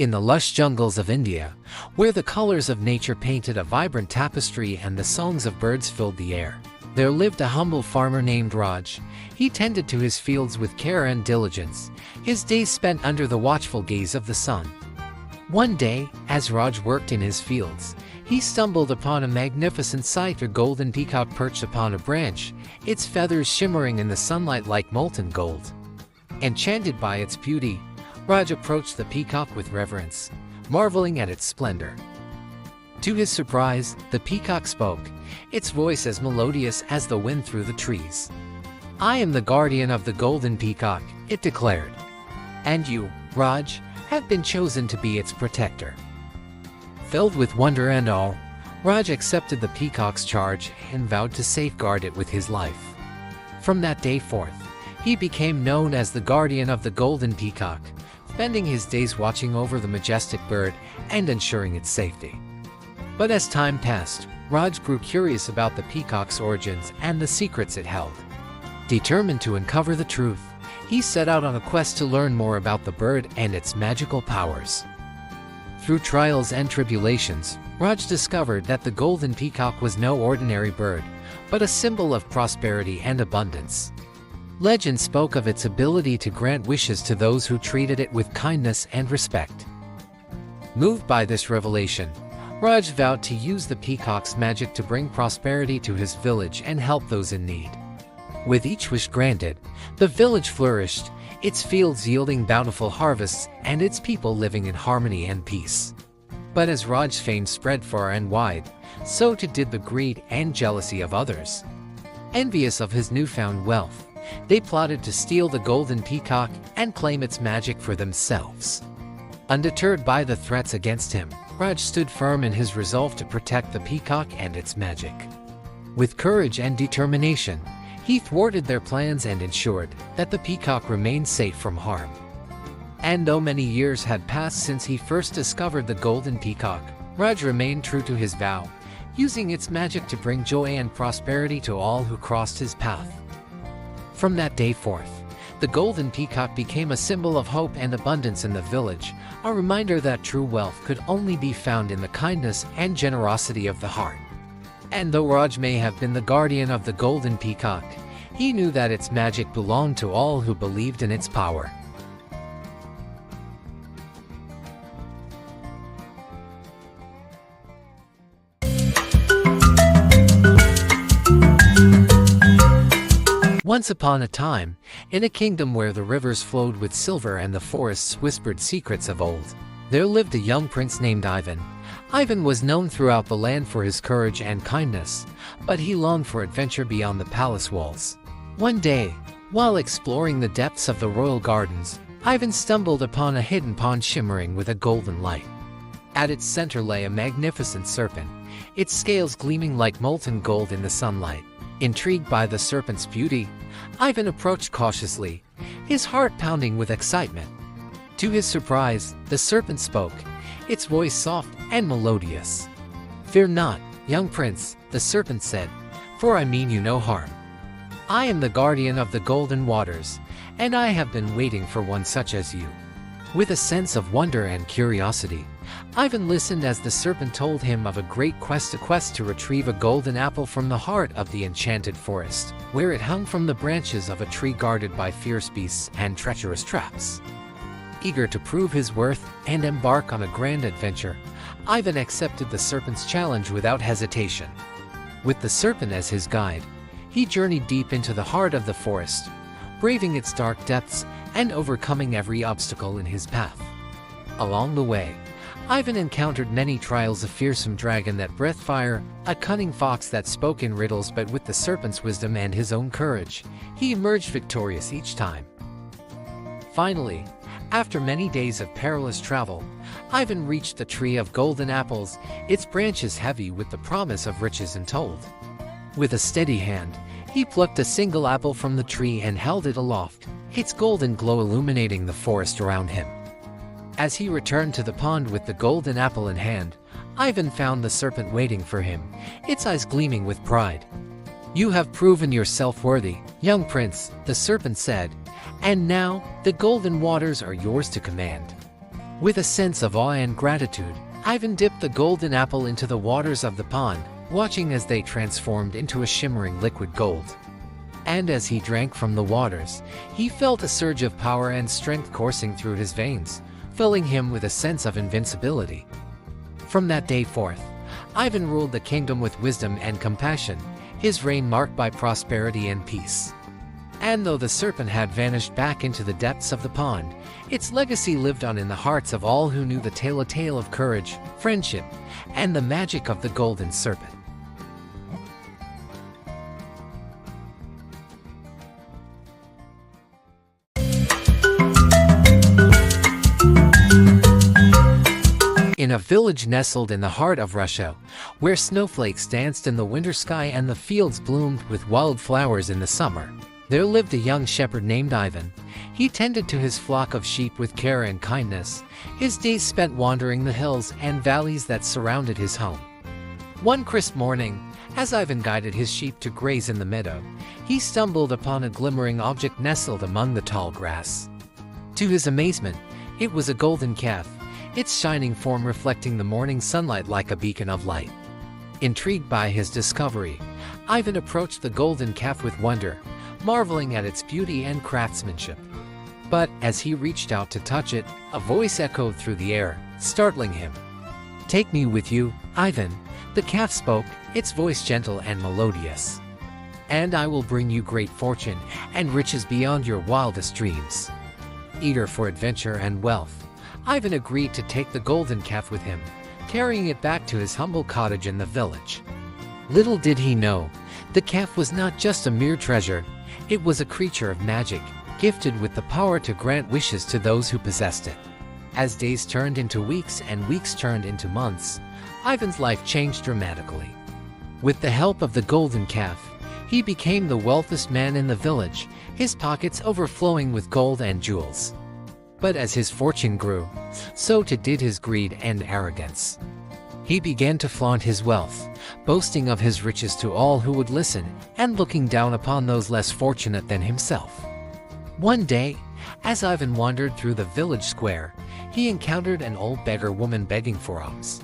In the lush jungles of India, where the colors of nature painted a vibrant tapestry and the songs of birds filled the air, there lived a humble farmer named Raj. He tended to his fields with care and diligence, his days spent under the watchful gaze of the sun. One day, as Raj worked in his fields, he stumbled upon a magnificent sight: a golden peacock perched upon a branch, its feathers shimmering in the sunlight like molten gold. Enchanted by its beauty, Raj approached the peacock with reverence, marveling at its splendor. To his surprise, the peacock spoke, its voice as melodious as the wind through the trees. "I am the guardian of the golden peacock," it declared. "And you, Raj, have been chosen to be its protector." Filled with wonder and awe, Raj accepted the peacock's charge and vowed to safeguard it with his life. From that day forth, he became known as the guardian of the golden peacock, spending his days watching over the majestic bird and ensuring its safety. But as time passed, Raj grew curious about the peacock's origins and the secrets it held. Determined to uncover the truth, he set out on a quest to learn more about the bird and its magical powers. Through trials and tribulations, Raj discovered that the golden peacock was no ordinary bird, but a symbol of prosperity and abundance. Legend spoke of its ability to grant wishes to those who treated it with kindness and respect. Moved by this revelation, Raj vowed to use the peacock's magic to bring prosperity to his village and help those in need. With each wish granted, the village flourished, its fields yielding bountiful harvests and its people living in harmony and peace. But as Raj's fame spread far and wide, so too did the greed and jealousy of others. Envious of his newfound wealth, they plotted to steal the golden peacock and claim its magic for themselves. Undeterred by the threats against him, Raj stood firm in his resolve to protect the peacock and its magic. With courage and determination, he thwarted their plans and ensured that the peacock remained safe from harm. And though many years had passed since he first discovered the golden peacock, Raj remained true to his vow, using its magic to bring joy and prosperity to all who crossed his path. From that day forth, the golden peacock became a symbol of hope and abundance in the village, a reminder that true wealth could only be found in the kindness and generosity of the heart. And though Raj may have been the guardian of the golden peacock, he knew that its magic belonged to all who believed in its power. Once upon a time, in a kingdom where the rivers flowed with silver and the forests whispered secrets of old, there lived a young prince named Ivan. Ivan was known throughout the land for his courage and kindness, but he longed for adventure beyond the palace walls. One day, while exploring the depths of the royal gardens, Ivan stumbled upon a hidden pond shimmering with a golden light. At its center lay a magnificent serpent, its scales gleaming like molten gold in the sunlight. Intrigued by the serpent's beauty, Ivan approached cautiously, his heart pounding with excitement. To his surprise, the serpent spoke, its voice soft and melodious. "Fear not, young prince," the serpent said, "for I mean you no harm. I am the guardian of the golden waters, and I have been waiting for one such as you." With a sense of wonder and curiosity, Ivan listened as the serpent told him of a great quest to retrieve a golden apple from the heart of the enchanted forest, where it hung from the branches of a tree guarded by fierce beasts and treacherous traps. Eager to prove his worth and embark on a grand adventure, Ivan accepted the serpent's challenge without hesitation. With the serpent as his guide, he journeyed deep into the heart of the forest, braving its dark depths and overcoming every obstacle in his path. Along the way, Ivan encountered many trials: a fearsome dragon that breathed fire, a cunning fox that spoke in riddles, but with the serpent's wisdom and his own courage, he emerged victorious each time. Finally, after many days of perilous travel, Ivan reached the tree of golden apples, its branches heavy with the promise of riches untold. With a steady hand, he plucked a single apple from the tree and held it aloft, its golden glow illuminating the forest around him. As he returned to the pond with the golden apple in hand, Ivan found the serpent waiting for him, its eyes gleaming with pride. "You have proven yourself worthy, young prince," the serpent said, "and now the golden waters are yours to command. With a sense of awe and gratitude, Ivan dipped the golden apple into the waters of the pond, watching as they transformed into a shimmering liquid gold. And as he drank from the waters, he felt a surge of power and strength coursing through his veins, filling him with a sense of invincibility. From that day forth, Ivan ruled the kingdom with wisdom and compassion, his reign marked by prosperity and peace. And though the serpent had vanished back into the depths of the pond, its legacy lived on in the hearts of all who knew the tale of courage, friendship, and the magic of the golden serpent. In a village nestled in the heart of Russia, where snowflakes danced in the winter sky and the fields bloomed with wildflowers in the summer, there lived a young shepherd named Ivan. He tended to his flock of sheep with care and kindness, his days spent wandering the hills and valleys that surrounded his home. One crisp morning, as Ivan guided his sheep to graze in the meadow, he stumbled upon a glimmering object nestled among the tall grass. To his amazement, it was a golden calf, its shining form reflecting the morning sunlight like a beacon of light. Intrigued by his discovery, Ivan approached the golden calf with wonder, marveling at its beauty and craftsmanship. But as he reached out to touch it, a voice echoed through the air, startling him. "Take me with you, Ivan," the calf spoke, its voice gentle and melodious. "And I will bring you great fortune and riches beyond your wildest dreams." Eager for adventure and wealth, Ivan agreed to take the golden calf with him, carrying it back to his humble cottage in the village. Little did he know, the calf was not just a mere treasure, it was a creature of magic, gifted with the power to grant wishes to those who possessed it. As days turned into weeks and weeks turned into months, Ivan's life changed dramatically. With the help of the golden calf, he became the wealthiest man in the village, his pockets overflowing with gold and jewels. But as his fortune grew, so too did his greed and arrogance. He began to flaunt his wealth, boasting of his riches to all who would listen, and looking down upon those less fortunate than himself. One day, as Ivan wandered through the village square, he encountered an old beggar woman begging for alms.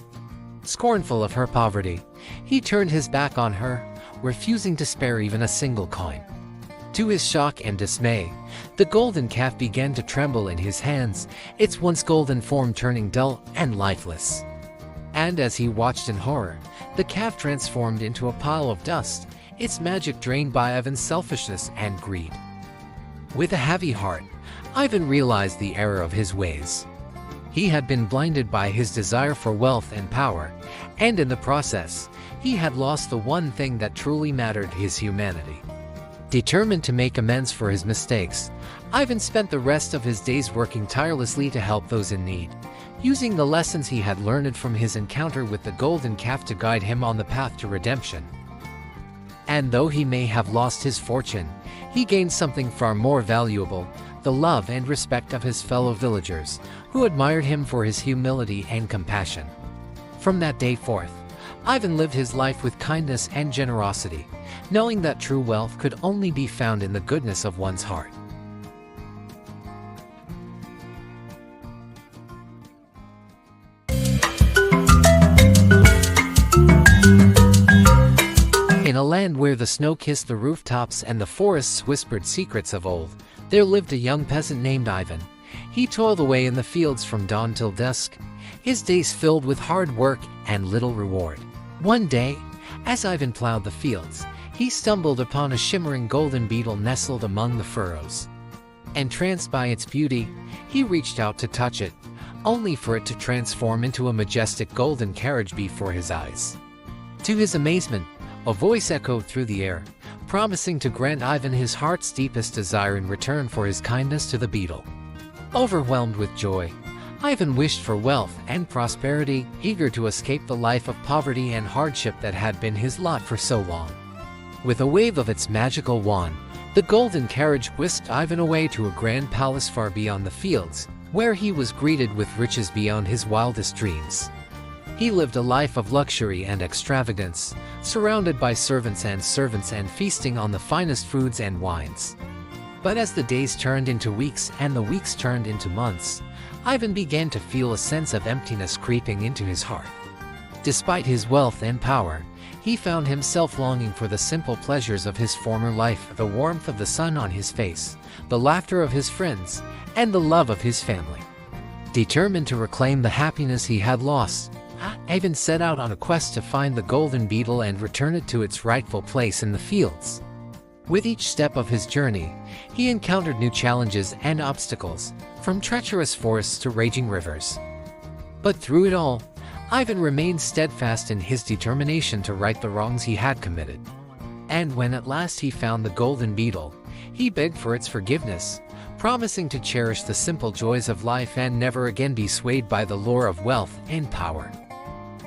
Scornful of her poverty, he turned his back on her, refusing to spare even a single coin. To his shock and dismay, the golden calf began to tremble in his hands, its once golden form turning dull and lifeless. And as he watched in horror, the calf transformed into a pile of dust, its magic drained by Ivan's selfishness and greed. With a heavy heart, Ivan realized the error of his ways. He had been blinded by his desire for wealth and power, and in the process, he had lost the one thing that truly mattered: his humanity. Determined to make amends for his mistakes, Ivan spent the rest of his days working tirelessly to help those in need, using the lessons he had learned from his encounter with the golden calf to guide him on the path to redemption. And though he may have lost his fortune, he gained something far more valuable: the love and respect of his fellow villagers, who admired him for his humility and compassion. From that day forth, Ivan lived his life with kindness and generosity, knowing that true wealth could only be found in the goodness of one's heart. In a land where the snow kissed the rooftops and the forests whispered secrets of old, there lived a young peasant named Ivan. He toiled away in the fields from dawn till dusk, his days filled with hard work and little reward. One day, as Ivan plowed the fields, he stumbled upon a shimmering golden beetle nestled among the furrows. Entranced by its beauty, he reached out to touch it, only for it to transform into a majestic golden carriage before his eyes. To his amazement, a voice echoed through the air, promising to grant Ivan his heart's deepest desire in return for his kindness to the beetle. Overwhelmed with joy, Ivan wished for wealth and prosperity, eager to escape the life of poverty and hardship that had been his lot for so long. With a wave of its magical wand, the golden carriage whisked Ivan away to a grand palace far beyond the fields, where he was greeted with riches beyond his wildest dreams. He lived a life of luxury and extravagance, surrounded by servants and feasting on the finest foods and wines. But as the days turned into weeks and the weeks turned into months, Ivan began to feel a sense of emptiness creeping into his heart. Despite his wealth and power, he found himself longing for the simple pleasures of his former life, the warmth of the sun on his face, the laughter of his friends, and the love of his family. Determined to reclaim the happiness he had lost, Ivan set out on a quest to find the golden beetle and return it to its rightful place in the fields. With each step of his journey, he encountered new challenges and obstacles, from treacherous forests to raging rivers. But through it all, Ivan remained steadfast in his determination to right the wrongs he had committed. And when at last he found the golden beetle, he begged for its forgiveness, promising to cherish the simple joys of life and never again be swayed by the lure of wealth and power.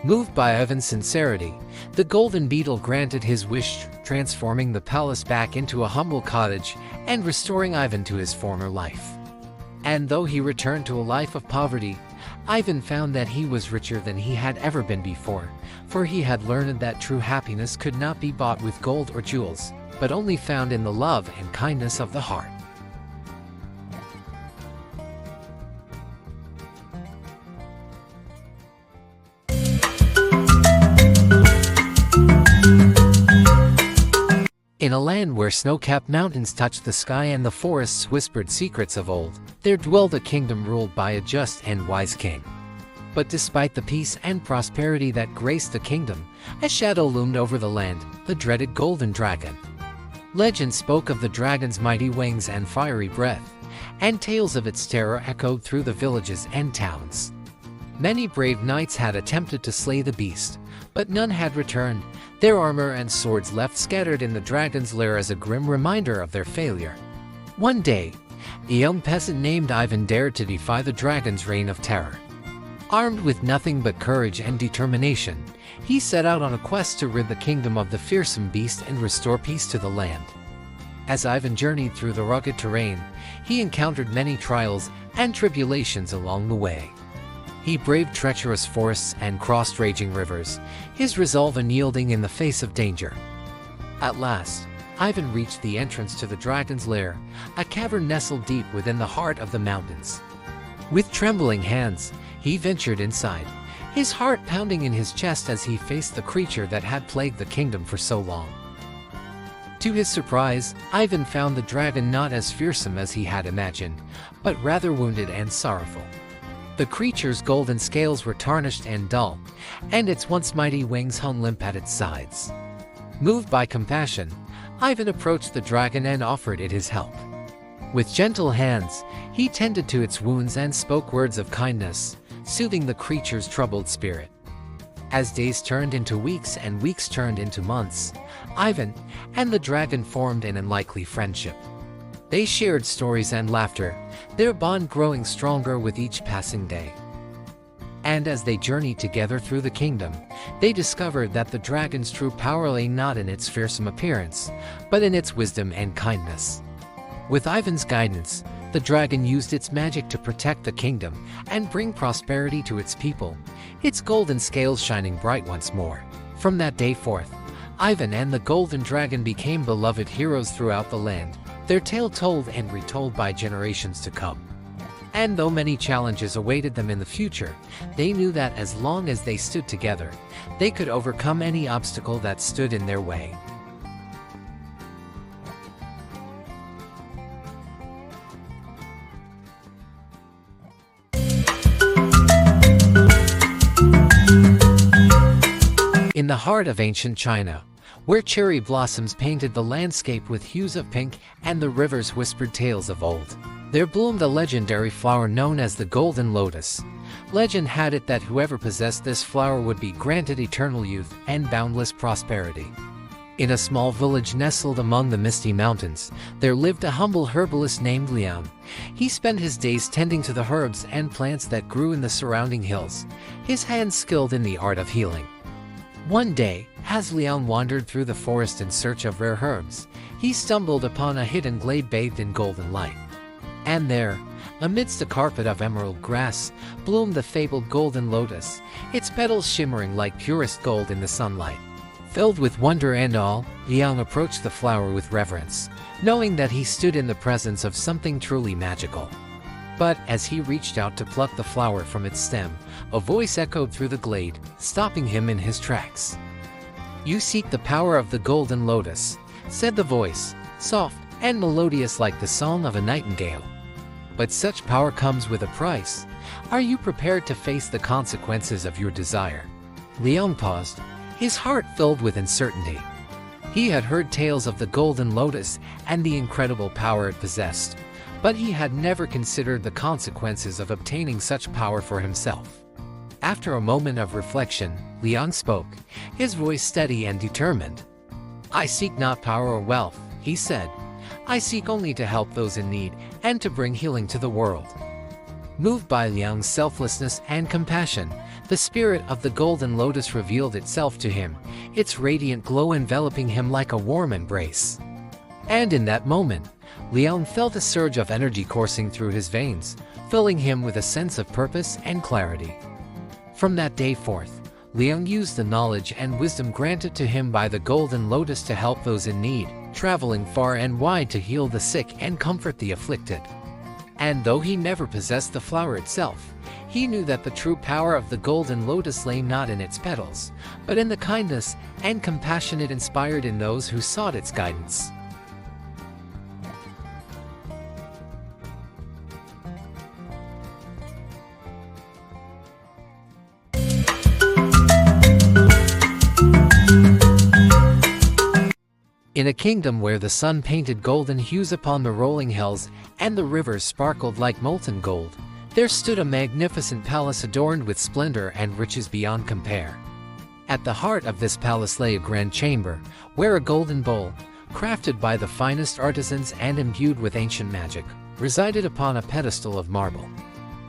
Moved by Ivan's sincerity, the golden beetle granted his wish, transforming the palace back into a humble cottage and restoring Ivan to his former life. And though he returned to a life of poverty, Ivan found that he was richer than he had ever been before, for he had learned that true happiness could not be bought with gold or jewels, but only found in the love and kindness of the heart. In a land where snow-capped mountains touched the sky and the forests whispered secrets of old, there dwelled a kingdom ruled by a just and wise king. But despite the peace and prosperity that graced the kingdom, a shadow loomed over the land, the dreaded golden dragon. Legend spoke of the dragon's mighty wings and fiery breath, and tales of its terror echoed through the villages and towns. Many brave knights had attempted to slay the beast, but none had returned, their armor and swords left scattered in the dragon's lair as a grim reminder of their failure. One day, a young peasant named Ivan dared to defy the dragon's reign of terror. Armed with nothing but courage and determination, he set out on a quest to rid the kingdom of the fearsome beast and restore peace to the land. As Ivan journeyed through the rugged terrain, he encountered many trials and tribulations along the way. He braved treacherous forests and crossed raging rivers, his resolve unyielding in the face of danger. At last, Ivan reached the entrance to the dragon's lair, a cavern nestled deep within the heart of the mountains. With trembling hands, he ventured inside, his heart pounding in his chest as he faced the creature that had plagued the kingdom for so long. To his surprise, Ivan found the dragon not as fearsome as he had imagined, but rather wounded and sorrowful. The creature's golden scales were tarnished and dull, and its once mighty wings hung limp at its sides. Moved by compassion, Ivan approached the dragon and offered it his help. With gentle hands, he tended to its wounds and spoke words of kindness, soothing the creature's troubled spirit. As days turned into weeks and weeks turned into months, Ivan and the dragon formed an unlikely friendship. They shared stories and laughter, their bond growing stronger with each passing day. And as they journeyed together through the kingdom, they discovered that the dragon's true power lay not in its fearsome appearance, but in its wisdom and kindness. With Ivan's guidance, the dragon used its magic to protect the kingdom and bring prosperity to its people, its golden scales shining bright once more. From that day forth, Ivan and the golden dragon became beloved heroes throughout the land, their tale told and retold by generations to come. And though many challenges awaited them in the future, they knew that as long as they stood together, they could overcome any obstacle that stood in their way. In the heart of ancient China, where cherry blossoms painted the landscape with hues of pink and the rivers whispered tales of old, there bloomed a legendary flower known as the golden lotus. Legend had it that whoever possessed this flower would be granted eternal youth and boundless prosperity. In a small village nestled among the misty mountains, there lived a humble herbalist named Liang. He spent his days tending to the herbs and plants that grew in the surrounding hills, his hands skilled in the art of healing. One day, as Liang wandered through the forest in search of rare herbs, he stumbled upon a hidden glade bathed in golden light. And there, amidst a carpet of emerald grass, bloomed the fabled golden lotus, its petals shimmering like purest gold in the sunlight. Filled with wonder and awe, Liang approached the flower with reverence, knowing that he stood in the presence of something truly magical. But as he reached out to pluck the flower from its stem, a voice echoed through the glade, stopping him in his tracks. "You seek the power of the golden lotus," said the voice, soft and melodious like the song of a nightingale. "But such power comes with a price. Are you prepared to face the consequences of your desire?" Liang paused, his heart filled with uncertainty. He had heard tales of the golden lotus and the incredible power it possessed, but he had never considered the consequences of obtaining such power for himself. After a moment of reflection, Liang spoke, his voice steady and determined. "I seek not power or wealth," he said. "I seek only to help those in need and to bring healing to the world." Moved by Liang's selflessness and compassion, the spirit of the golden lotus revealed itself to him, its radiant glow enveloping him like a warm embrace. And in that moment, Liang felt a surge of energy coursing through his veins, filling him with a sense of purpose and clarity. From that day forth, Liang used the knowledge and wisdom granted to him by the golden lotus to help those in need, traveling far and wide to heal the sick and comfort the afflicted. And though he never possessed the flower itself, he knew that the true power of the golden lotus lay not in its petals, but in the kindness and compassion it inspired in those who sought its guidance. In a kingdom where the sun painted golden hues upon the rolling hills and the rivers sparkled like molten gold, there stood a magnificent palace adorned with splendor and riches beyond compare. At the heart of this palace lay a grand chamber, where a golden bowl, crafted by the finest artisans and imbued with ancient magic, resided upon a pedestal of marble.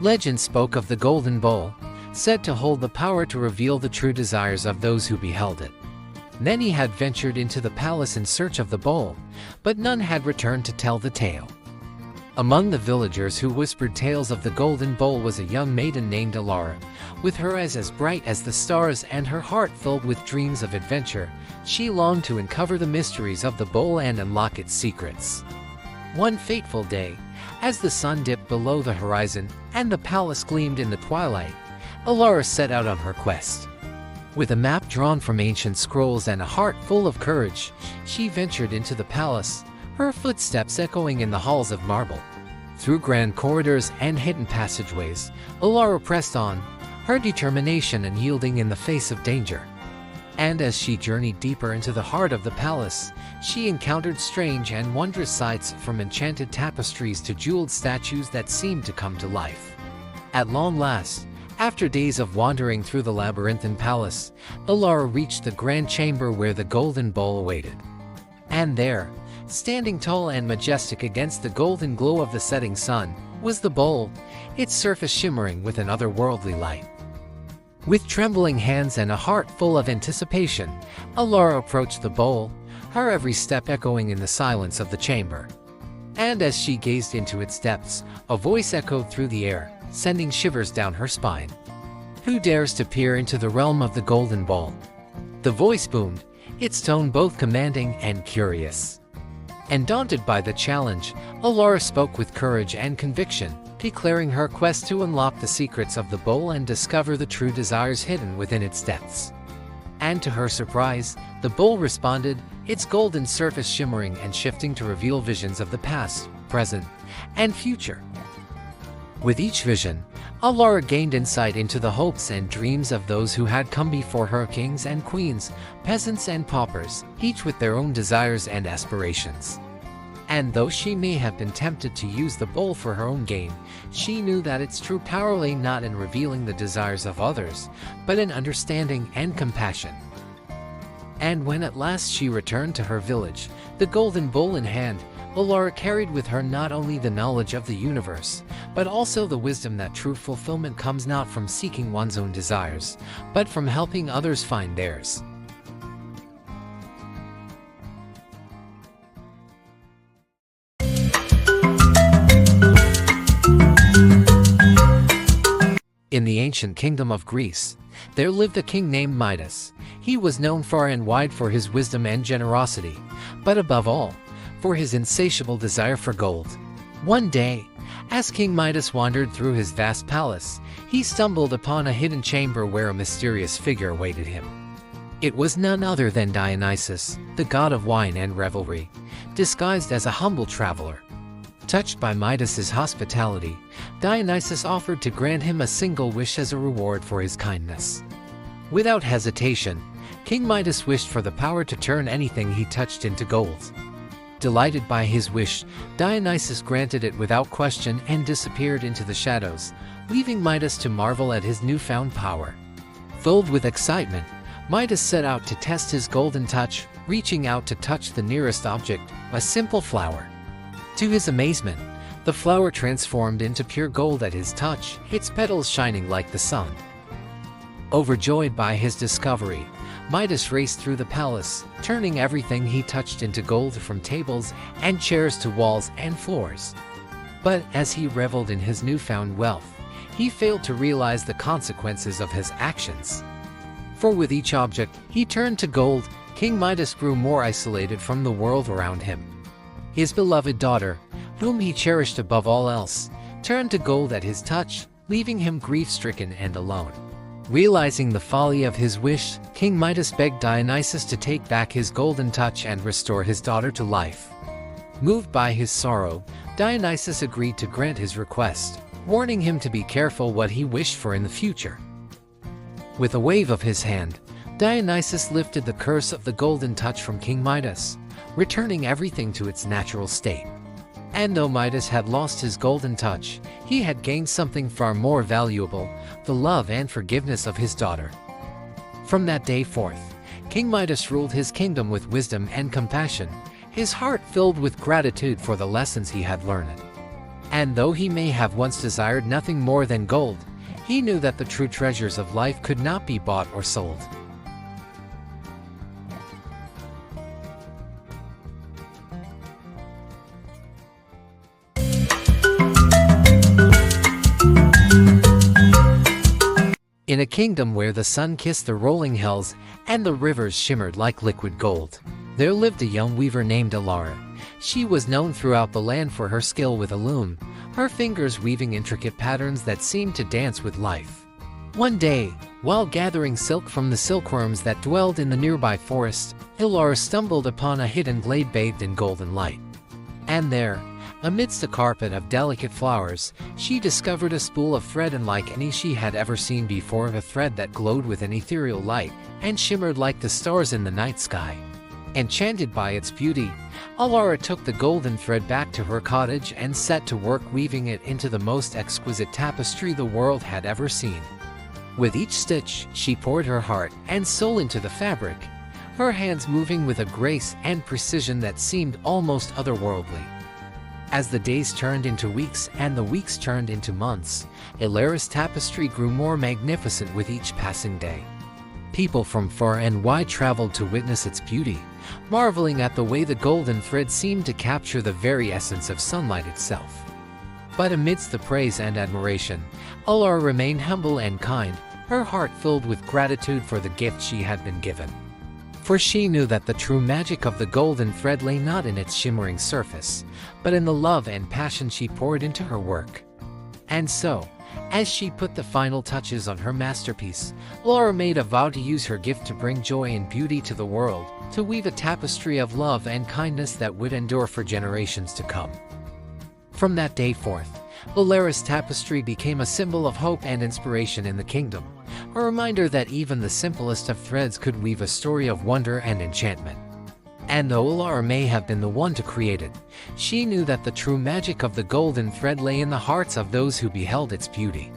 Legend spoke of the golden bowl, said to hold the power to reveal the true desires of those who beheld it. Many had ventured into the palace in search of the bowl, but none had returned to tell the tale. Among the villagers who whispered tales of the golden bowl was a young maiden named Alara. With her eyes as bright as the stars and her heart filled with dreams of adventure, she longed to uncover the mysteries of the bowl and unlock its secrets. One fateful day, as the sun dipped below the horizon and the palace gleamed in the twilight, Alara set out on her quest. With a map drawn from ancient scrolls and a heart full of courage, she ventured into the palace, her footsteps echoing in the halls of marble. Through grand corridors and hidden passageways, Alara pressed on, her determination unyielding in the face of danger. And as she journeyed deeper into the heart of the palace, she encountered strange and wondrous sights, from enchanted tapestries to jeweled statues that seemed to come to life. At long last, after days of wandering through the labyrinthine palace, Alara reached the grand chamber where the golden bowl awaited. And there, standing tall and majestic against the golden glow of the setting sun, was the bowl, its surface shimmering with an otherworldly light. With trembling hands and a heart full of anticipation, Alara approached the bowl, her every step echoing in the silence of the chamber. And as she gazed into its depths, a voice echoed through the air, sending shivers down her spine. "Who dares to peer into the realm of the golden bowl?" The voice boomed, its tone both commanding and curious. And daunted by the challenge, Alara spoke with courage and conviction, declaring her quest to unlock the secrets of the bowl and discover the true desires hidden within its depths. And to her surprise, the bowl responded, its golden surface shimmering and shifting to reveal visions of the past, present, and future. With each vision, Alara gained insight into the hopes and dreams of those who had come before her, kings and queens, peasants and paupers, each with their own desires and aspirations. And though she may have been tempted to use the bowl for her own gain, she knew that its true power lay not in revealing the desires of others, but in understanding and compassion. And when at last she returned to her village, the golden bowl in hand, Alara carried with her not only the knowledge of the universe, but also the wisdom that true fulfillment comes not from seeking one's own desires, but from helping others find theirs. In the ancient kingdom of Greece, there lived a king named Midas. He was known far and wide for his wisdom and generosity, but above all, for his insatiable desire for gold. One day, as King Midas wandered through his vast palace, he stumbled upon a hidden chamber where a mysterious figure awaited him. It was none other than Dionysus, the god of wine and revelry, disguised as a humble traveler. Touched by Midas's hospitality, Dionysus offered to grant him a single wish as a reward for his kindness. Without hesitation, King Midas wished for the power to turn anything he touched into gold. Delighted by his wish, Dionysus granted it without question and disappeared into the shadows, leaving Midas to marvel at his newfound power. Filled with excitement, Midas set out to test his golden touch, reaching out to touch the nearest object, a simple flower. To his amazement, the flower transformed into pure gold at his touch, its petals shining like the sun. Overjoyed by his discovery, Midas raced through the palace, turning everything he touched into gold, from tables and chairs to walls and floors. But as he reveled in his newfound wealth, he failed to realize the consequences of his actions. For with each object he turned to gold, King Midas grew more isolated from the world around him. His beloved daughter, whom he cherished above all else, turned to gold at his touch, leaving him grief-stricken and alone. Realizing the folly of his wish, King Midas begged Dionysus to take back his golden touch and restore his daughter to life. Moved by his sorrow, Dionysus agreed to grant his request, warning him to be careful what he wished for in the future. With a wave of his hand, Dionysus lifted the curse of the golden touch from King Midas, returning everything to its natural state. And though Midas had lost his golden touch, he had gained something far more valuable, the love and forgiveness of his daughter. From that day forth, King Midas ruled his kingdom with wisdom and compassion, his heart filled with gratitude for the lessons he had learned. And though he may have once desired nothing more than gold, he knew that the true treasures of life could not be bought or sold. In a kingdom where the sun kissed the rolling hills and the rivers shimmered like liquid gold, there lived a young weaver named Alara. She was known throughout the land for her skill with a loom, her fingers weaving intricate patterns that seemed to dance with life. One day, while gathering silk from the silkworms that dwelled in the nearby forest, Alara stumbled upon a hidden glade bathed in golden light. And there, amidst a carpet of delicate flowers, she discovered a spool of thread unlike any she had ever seen before, a thread that glowed with an ethereal light and shimmered like the stars in the night sky. Enchanted by its beauty, Alara took the golden thread back to her cottage and set to work weaving it into the most exquisite tapestry the world had ever seen. With each stitch, she poured her heart and soul into the fabric, her hands moving with a grace and precision that seemed almost otherworldly. As the days turned into weeks and the weeks turned into months, Alara's tapestry grew more magnificent with each passing day. People from far and wide traveled to witness its beauty, marveling at the way the golden thread seemed to capture the very essence of sunlight itself. But amidst the praise and admiration, Alara remained humble and kind, her heart filled with gratitude for the gift she had been given. For she knew that the true magic of the golden thread lay not in its shimmering surface, but in the love and passion she poured into her work. And so, as she put the final touches on her masterpiece, Alara made a vow to use her gift to bring joy and beauty to the world, to weave a tapestry of love and kindness that would endure for generations to come. From that day forth, Alara's tapestry became a symbol of hope and inspiration in the kingdom, a reminder that even the simplest of threads could weave a story of wonder and enchantment. And though Alara may have been the one to create it, she knew that the true magic of the golden thread lay in the hearts of those who beheld its beauty.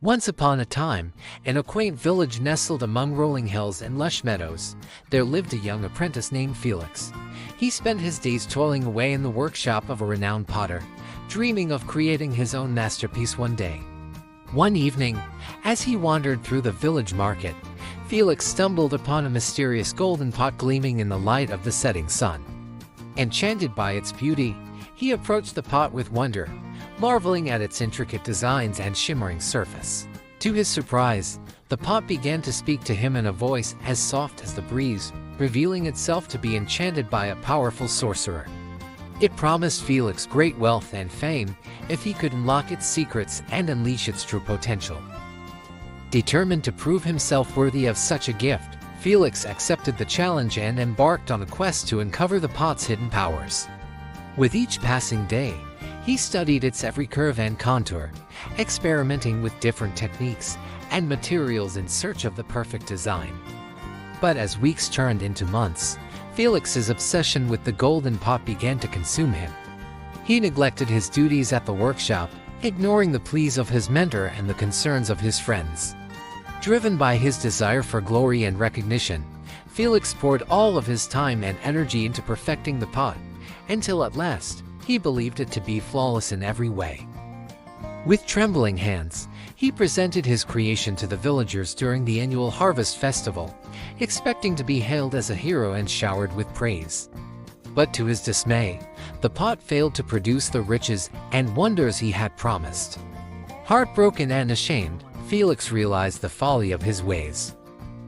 Once upon a time, in a quaint village nestled among rolling hills and lush meadows, there lived a young apprentice named Felix. He spent his days toiling away in the workshop of a renowned potter, dreaming of creating his own masterpiece one day. One evening, as he wandered through the village market, Felix stumbled upon a mysterious golden pot gleaming in the light of the setting sun. Enchanted by its beauty, he approached the pot with wonder, marveling at its intricate designs and shimmering surface. To his surprise, the pot began to speak to him in a voice as soft as the breeze, revealing itself to be enchanted by a powerful sorcerer. It promised Felix great wealth and fame if he could unlock its secrets and unleash its true potential. Determined to prove himself worthy of such a gift, Felix accepted the challenge and embarked on a quest to uncover the pot's hidden powers. With each passing day, he studied its every curve and contour, experimenting with different techniques and materials in search of the perfect design. But as weeks turned into months, Felix's obsession with the golden pot began to consume him. He neglected his duties at the workshop, ignoring the pleas of his mentor and the concerns of his friends. Driven by his desire for glory and recognition, Felix poured all of his time and energy into perfecting the pot, until at last, he believed it to be flawless in every way. With trembling hands, he presented his creation to the villagers during the annual harvest festival, expecting to be hailed as a hero and showered with praise. But to his dismay, the pot failed to produce the riches and wonders he had promised. Heartbroken and ashamed, Felix realized the folly of his ways.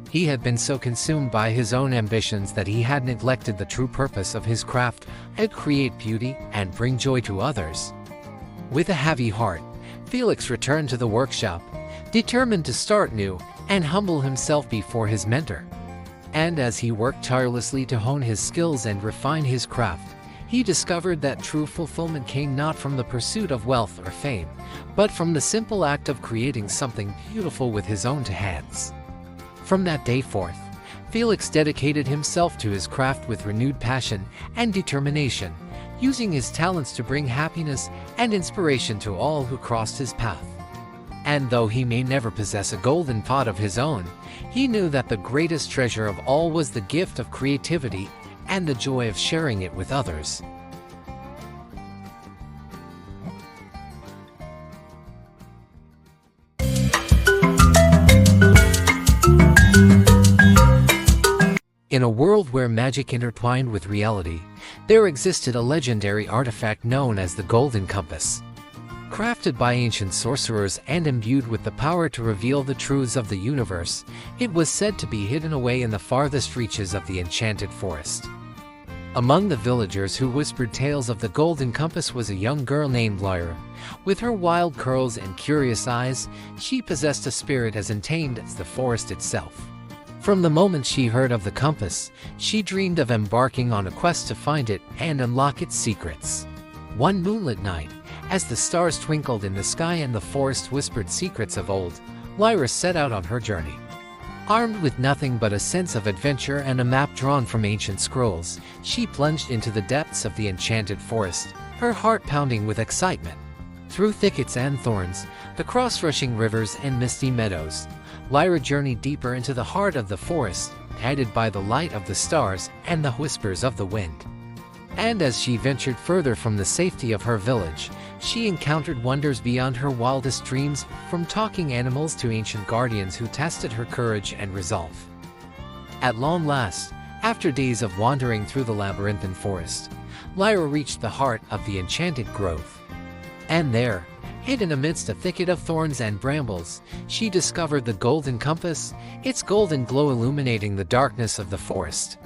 He had been so consumed by his own ambitions that he had neglected the true purpose of his craft, to create beauty and bring joy to others. With a heavy heart, Felix returned to the workshop, determined to start new and humble himself before his mentor. And as he worked tirelessly to hone his skills and refine his craft, he discovered that true fulfillment came not from the pursuit of wealth or fame, but from the simple act of creating something beautiful with his own hands. From that day forth, Felix dedicated himself to his craft with renewed passion and determination, using his talents to bring happiness and inspiration to all who crossed his path. And though he may never possess a golden pot of his own, he knew that the greatest treasure of all was the gift of creativity and the joy of sharing it with others. In a world where magic intertwined with reality, there existed a legendary artifact known as the Golden Compass. Crafted by ancient sorcerers and imbued with the power to reveal the truths of the universe, it was said to be hidden away in the farthest reaches of the enchanted forest. Among the villagers who whispered tales of the Golden Compass was a young girl named Lyra. With her wild curls and curious eyes, she possessed a spirit as untamed as the forest itself. From the moment she heard of the compass, she dreamed of embarking on a quest to find it and unlock its secrets. One moonlit night, as the stars twinkled in the sky and the forest whispered secrets of old, Lyra set out on her journey. Armed with nothing but a sense of adventure and a map drawn from ancient scrolls, she plunged into the depths of the enchanted forest, her heart pounding with excitement. Through thickets and thorns, the cross-rushing rivers and misty meadows, Lyra journeyed deeper into the heart of the forest, guided by the light of the stars and the whispers of the wind. And as she ventured further from the safety of her village, she encountered wonders beyond her wildest dreams, from talking animals to ancient guardians who tested her courage and resolve. At long last, after days of wandering through the labyrinthine forest, Lyra reached the heart of the enchanted grove. And there, hidden amidst a thicket of thorns and brambles, she discovered the Golden Compass, its golden glow illuminating the darkness of the forest.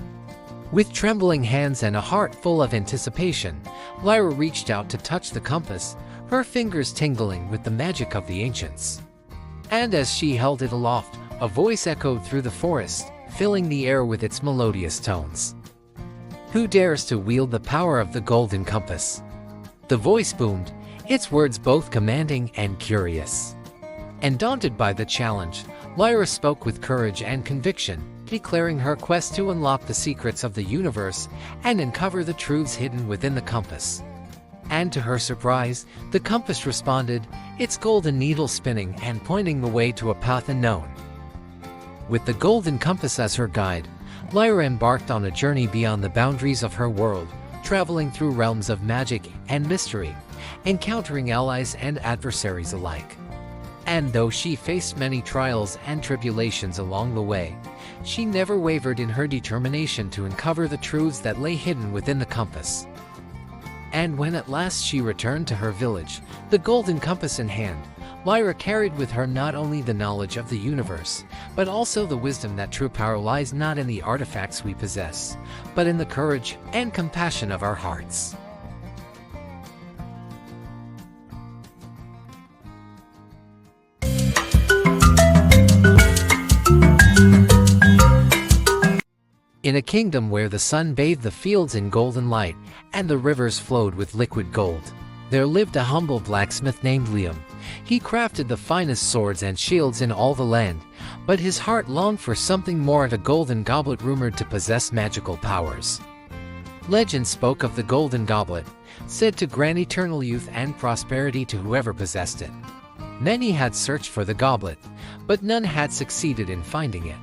With trembling hands and a heart full of anticipation, Lyra reached out to touch the compass, her fingers tingling with the magic of the ancients. And as she held it aloft, a voice echoed through the forest, filling the air with its melodious tones. "Who dares to wield the power of the Golden Compass?" The voice boomed, its words both commanding and curious. And daunted by the challenge, Lyra spoke with courage and conviction, declaring her quest to unlock the secrets of the universe and uncover the truths hidden within the compass. And to her surprise, the compass responded, its golden needle spinning and pointing the way to a path unknown. With the Golden Compass as her guide, Lyra embarked on a journey beyond the boundaries of her world, traveling through realms of magic and mystery, encountering allies and adversaries alike. And though she faced many trials and tribulations along the way, she never wavered in her determination to uncover the truths that lay hidden within the compass. And when at last she returned to her village, the golden compass in hand, Lyra carried with her not only the knowledge of the universe, but also the wisdom that true power lies not in the artifacts we possess, but in the courage and compassion of our hearts. In a kingdom where the sun bathed the fields in golden light and the rivers flowed with liquid gold, there lived a humble blacksmith named Liam. He crafted the finest swords and shields in all the land, but his heart longed for something more. A golden goblet rumored to possess magical powers. Legend spoke of the golden goblet, said to grant eternal youth and prosperity to whoever possessed it. Many had searched for the goblet, but none had succeeded in finding it.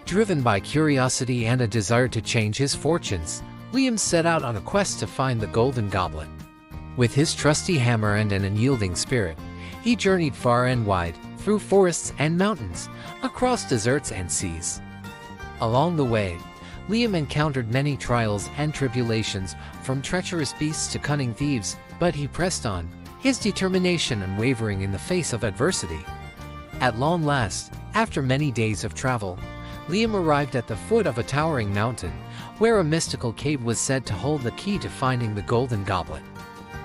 Driven by curiosity and a desire to change his fortunes, Liam set out on a quest to find the golden goblet. With his trusty hammer and an unyielding spirit, he journeyed far and wide, through forests and mountains, across deserts and seas. Along the way, Liam encountered many trials and tribulations, from treacherous beasts to cunning thieves, but he pressed on, his determination unwavering in the face of adversity. At long last, after many days of travel, Liam arrived at the foot of a towering mountain, where a mystical cave was said to hold the key to finding the golden goblet.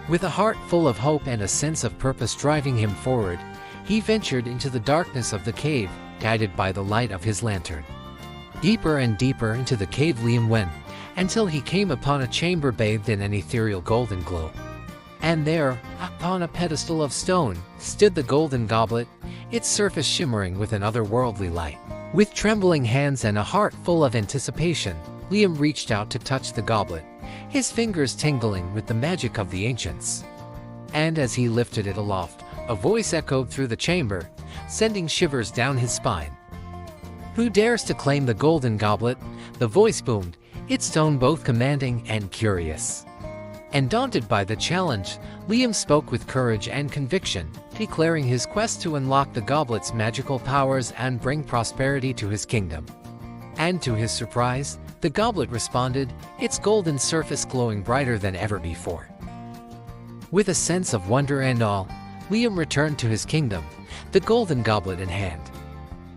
With a heart full of hope and a sense of purpose driving him forward, he ventured into the darkness of the cave, guided by the light of his lantern. Deeper and deeper into the cave Liam went, until he came upon a chamber bathed in an ethereal golden glow. And there, upon a pedestal of stone, stood the golden goblet, its surface shimmering with an otherworldly light. With trembling hands and a heart full of anticipation, Liam reached out to touch the goblet, his fingers tingling with the magic of the ancients. And as he lifted it aloft, a voice echoed through the chamber, sending shivers down his spine. "Who dares to claim the golden goblet?" the voice boomed, its tone both commanding and curious. And daunted by the challenge, Liam spoke with courage and conviction, declaring his quest to unlock the goblet's magical powers and bring prosperity to his kingdom. And to his surprise, the goblet responded, its golden surface glowing brighter than ever before. With a sense of wonder and awe, Liam returned to his kingdom, the golden goblet in hand.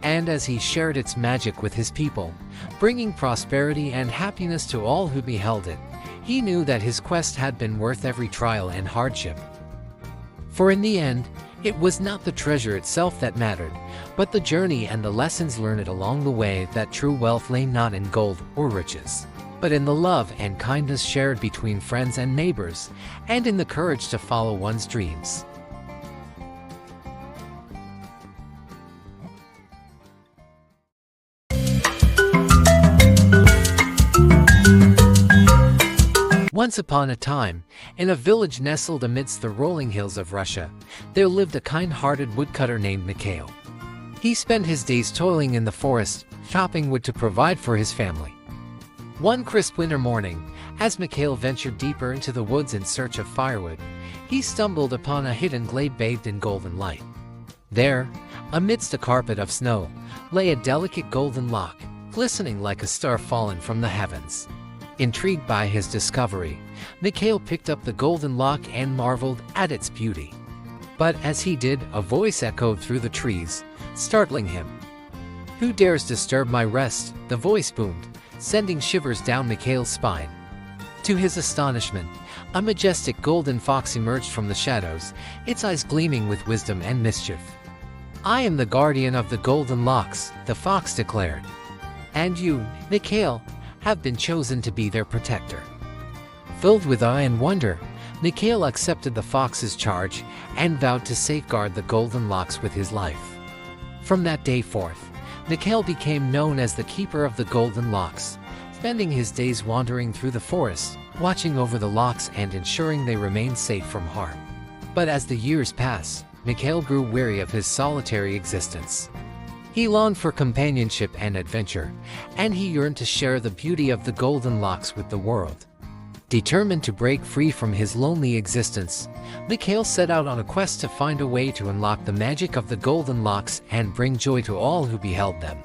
And as he shared its magic with his people, bringing prosperity and happiness to all who beheld it, he knew that his quest had been worth every trial and hardship. For in the end, it was not the treasure itself that mattered, but the journey and the lessons learned along the way. That true wealth lay not in gold or riches, but in the love and kindness shared between friends and neighbors, and in the courage to follow one's dreams. Once upon a time, in a village nestled amidst the rolling hills of Russia, there lived a kind-hearted woodcutter named Mikhail. He spent his days toiling in the forest, chopping wood to provide for his family. One crisp winter morning, as Mikhail ventured deeper into the woods in search of firewood, he stumbled upon a hidden glade bathed in golden light. There, amidst a carpet of snow, lay a delicate golden lock, glistening like a star fallen from the heavens. Intrigued by his discovery, Mikhail picked up the golden lock and marveled at its beauty. But as he did, a voice echoed through the trees, startling him. "Who dares disturb my rest?" the voice boomed, sending shivers down Mikhail's spine. To his astonishment, a majestic golden fox emerged from the shadows, its eyes gleaming with wisdom and mischief. "I am the guardian of the golden locks," the fox declared. "And you, Mikhail, have been chosen to be their protector." Filled with awe and wonder, Mikhail accepted the fox's charge and vowed to safeguard the golden locks with his life. From that day forth, Mikhail became known as the keeper of the golden locks, spending his days wandering through the forest, watching over the locks and ensuring they remained safe from harm. But as the years passed, Mikhail grew weary of his solitary existence. He longed for companionship and adventure, and he yearned to share the beauty of the golden locks with the world. Determined to break free from his lonely existence, Mikhail set out on a quest to find a way to unlock the magic of the golden locks and bring joy to all who beheld them.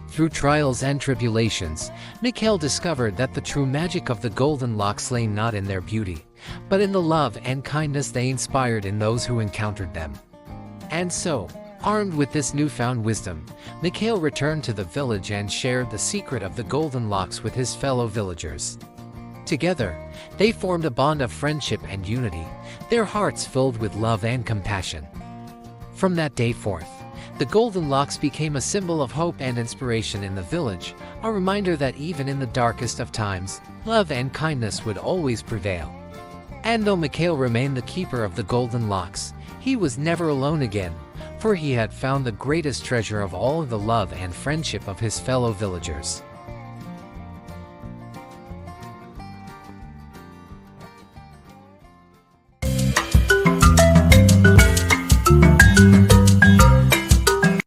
Through trials and tribulations, Mikhail discovered that the true magic of the golden locks lay not in their beauty, but in the love and kindness they inspired in those who encountered them. And so, armed with this newfound wisdom, Mikhail returned to the village and shared the secret of the golden locks with his fellow villagers. Together, they formed a bond of friendship and unity, their hearts filled with love and compassion. From that day forth, the golden locks became a symbol of hope and inspiration in the village, a reminder that even in the darkest of times, love and kindness would always prevail. And though Mikhail remained the keeper of the golden locks, he was never alone again, for he had found the greatest treasure of all, the love and friendship of his fellow villagers.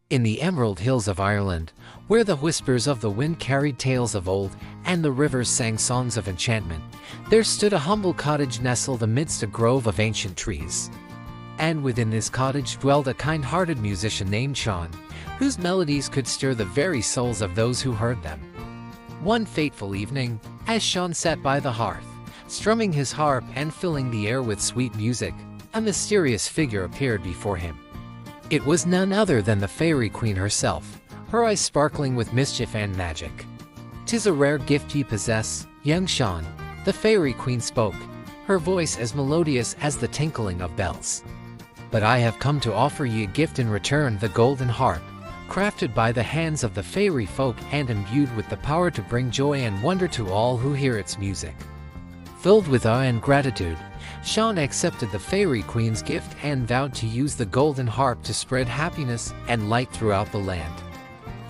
In the Emerald Hills of Ireland, where the whispers of the wind carried tales of old and the rivers sang songs of enchantment, there stood a humble cottage nestled amidst a grove of ancient trees. And within this cottage dwelled a kind-hearted musician named Sean, whose melodies could stir the very souls of those who heard them. One fateful evening, as Sean sat by the hearth, strumming his harp and filling the air with sweet music, a mysterious figure appeared before him. It was none other than the Fairy Queen herself, her eyes sparkling with mischief and magic. "'Tis a rare gift ye possess, young Sean," the Fairy Queen spoke, her voice as melodious as the tinkling of bells. "But I have come to offer ye a gift in return, the golden harp, crafted by the hands of the fairy folk and imbued with the power to bring joy and wonder to all who hear its music." Filled with awe and gratitude, Sean accepted the Fairy Queen's gift and vowed to use the golden harp to spread happiness and light throughout the land.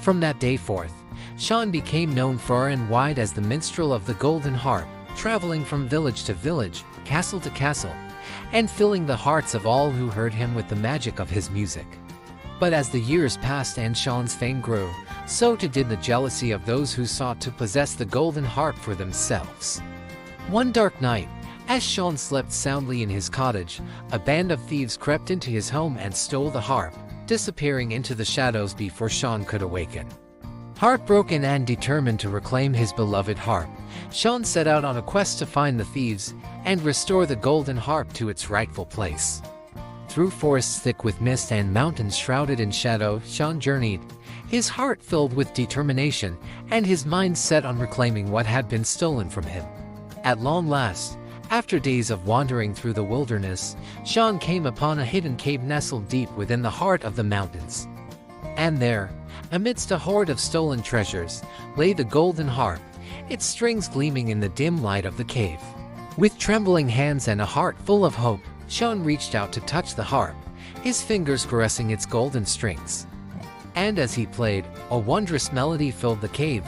From that day forth, Sean became known far and wide as the minstrel of the golden harp, traveling from village to village, castle to castle, and filling the hearts of all who heard him with the magic of his music. But as the years passed and Sean's fame grew, so too did the jealousy of those who sought to possess the golden harp for themselves. One dark night, as Sean slept soundly in his cottage, a band of thieves crept into his home and stole the harp, disappearing into the shadows before Sean could awaken. Heartbroken and determined to reclaim his beloved harp, Sean set out on a quest to find the thieves and restore the golden harp to its rightful place. Through forests thick with mist and mountains shrouded in shadow, Sean journeyed, his heart filled with determination and his mind set on reclaiming what had been stolen from him. At long last, after days of wandering through the wilderness, Sean came upon a hidden cave nestled deep within the heart of the mountains. And there, amidst a hoard of stolen treasures, lay the golden harp, its strings gleaming in the dim light of the cave. With trembling hands and a heart full of hope, Sean reached out to touch the harp, his fingers caressing its golden strings. And as he played, a wondrous melody filled the cave,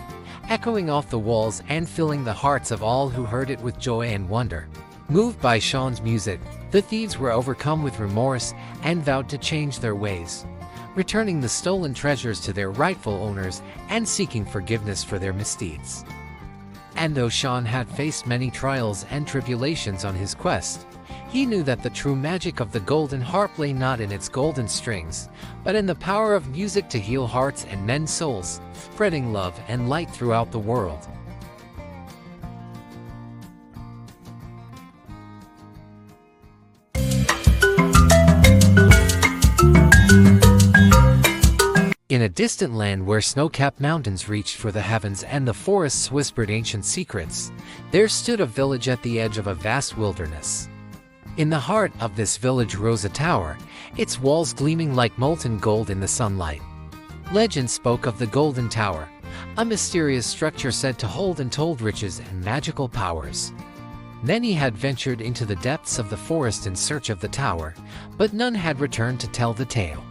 echoing off the walls and filling the hearts of all who heard it with joy and wonder. Moved by Sean's music, the thieves were overcome with remorse and vowed to change their ways, returning the stolen treasures to their rightful owners and seeking forgiveness for their misdeeds. And though Sean had faced many trials and tribulations on his quest, he knew that the true magic of the golden harp lay not in its golden strings, but in the power of music to heal hearts and mend souls, spreading love and light throughout the world. In a distant land where snow-capped mountains reached for the heavens and the forests whispered ancient secrets, there stood a village at the edge of a vast wilderness. In the heart of this village rose a tower, its walls gleaming like molten gold in the sunlight. Legend spoke of the Golden Tower, a mysterious structure said to hold untold riches and magical powers. Many had ventured into the depths of the forest in search of the tower, but none had returned to tell the tale.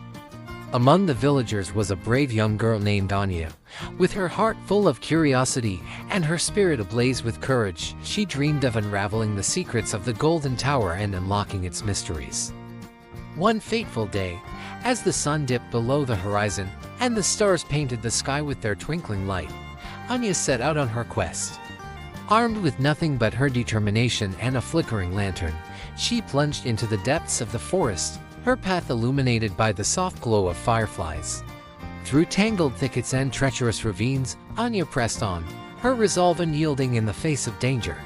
Among the villagers was a brave young girl named Anya. With her heart full of curiosity and her spirit ablaze with courage, she dreamed of unraveling the secrets of the Golden Tower and unlocking its mysteries. One fateful day, as the sun dipped below the horizon and the stars painted the sky with their twinkling light, Anya set out on her quest. Armed with nothing but her determination and a flickering lantern, she plunged into the depths of the forest, her path illuminated by the soft glow of fireflies. Through tangled thickets and treacherous ravines, Anya pressed on, her resolve unyielding in the face of danger.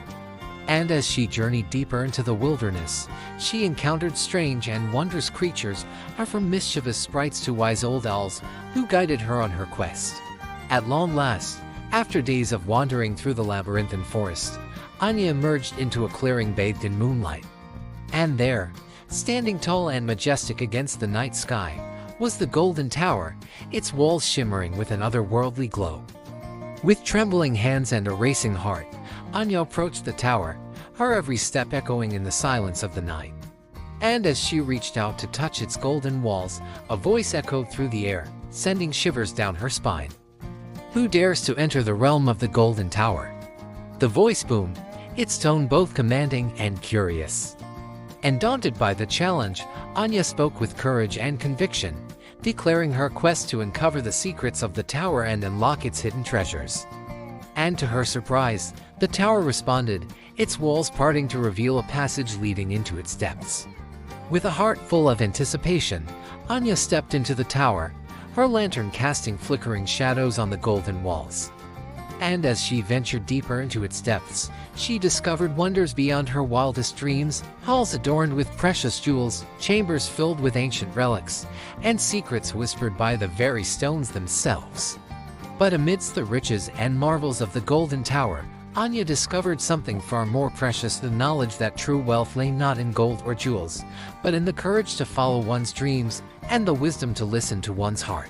And as she journeyed deeper into the wilderness, she encountered strange and wondrous creatures, from mischievous sprites to wise old owls, who guided her on her quest. At long last, after days of wandering through the labyrinthine forest, Anya emerged into a clearing bathed in moonlight. And there, standing tall and majestic against the night sky, was the Golden Tower, its walls shimmering with an otherworldly glow. With trembling hands and a racing heart, Anya approached the tower, her every step echoing in the silence of the night. And as she reached out to touch its golden walls, a voice echoed through the air, sending shivers down her spine. "Who dares to enter the realm of the Golden Tower?" The voice boomed, its tone both commanding and curious. And daunted by the challenge, Anya spoke with courage and conviction, declaring her quest to uncover the secrets of the tower and unlock its hidden treasures. And to her surprise, the tower responded, its walls parting to reveal a passage leading into its depths. With a heart full of anticipation, Anya stepped into the tower, her lantern casting flickering shadows on the golden walls. And as she ventured deeper into its depths, she discovered wonders beyond her wildest dreams, halls adorned with precious jewels, chambers filled with ancient relics, and secrets whispered by the very stones themselves. But amidst the riches and marvels of the Golden Tower, Anya discovered something far more precious than knowledge that true wealth lay not in gold or jewels, but in the courage to follow one's dreams and the wisdom to listen to one's heart.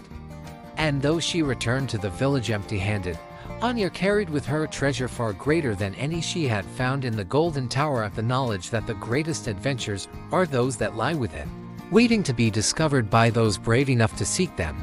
And though she returned to the village empty-handed, Anya carried with her a treasure far greater than any she had found in the Golden Tower, the knowledge that the greatest adventures are those that lie within, waiting to be discovered by those brave enough to seek them.